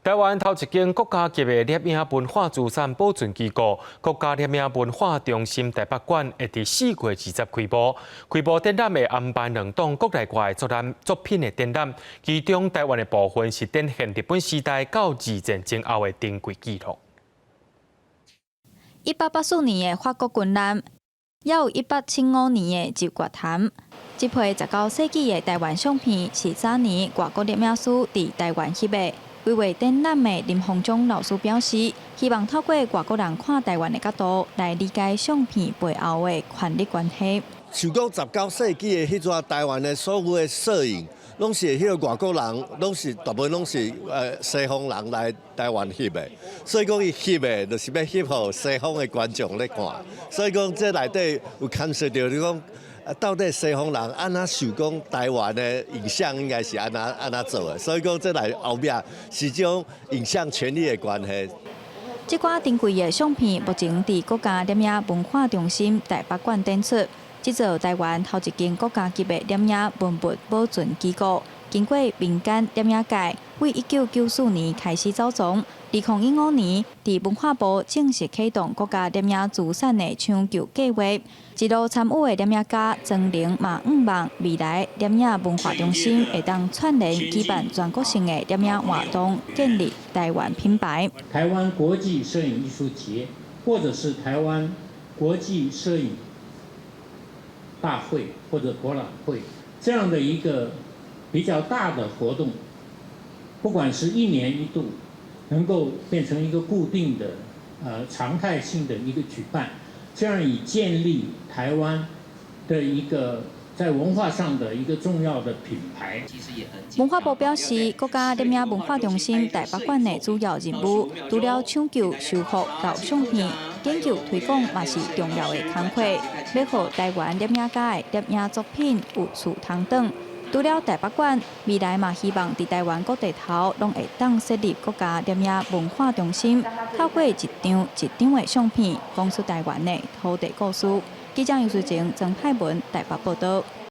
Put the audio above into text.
台湾头一间国家级的摄影文化资产保存机构——国家摄影文化中心台北馆，会伫4月20开幕。开幕展览会安排2档国内外作品的展览，其中台湾的部分是展现日本时代到二战前后的珍贵记录。1884年的法国军舰，也有1875年的日月潭。这批19世纪的台湾相片是早年外国摄影师伫台湾翕的。规划展览的林鸿忠老师表示，希望透过外国人看台湾的角度来理解相片背后的权力关系。像讲19世纪的迄阵台湾的所有的摄影，拢是迄个外国人，大部分拢是西方人来台湾翕的，所以讲伊翕的，就是要翕互西方的观众来看。所以讲这内底有牵涉到你讲。到底西方人安怎想讲台湾的影像应该是安怎做的？所以讲这来后面是种影像权利的关系。这挂珍贵的相片目前伫国家摄影文化中心台北馆展出，这座台湾头一间国家级的摄影文物保存机构，经过民间摄影界为1994年开始走踪，2015年伫文化部正式启动国家摄影资产的抢救计划。一路参与的摄影家曾玲嘛希望未来摄影文化中心会当串联举办全国性的摄影活动，建立台湾品牌。台湾国际摄影艺术节，或者是台湾国际摄影大会或者博览会这样的一个比较大的活动，不管是1年1度，能够变成一个固定的常态性的一个举办。这样以建立台湾的一个在文化上的一个重要的品牌。文化部表示，国家摄影文化中心台北馆的主要任务，除了抢救、修复老相片，研究推广也是重要的工作，要让台湾摄影界的摄影作品有处通转。除了台北馆，未来嘛希望伫台湾各地头拢会当设立国家摄影文化中心，透过一张一张的相片，讲出台湾的土地故事。记者杨水晴、曾泰文台北报道。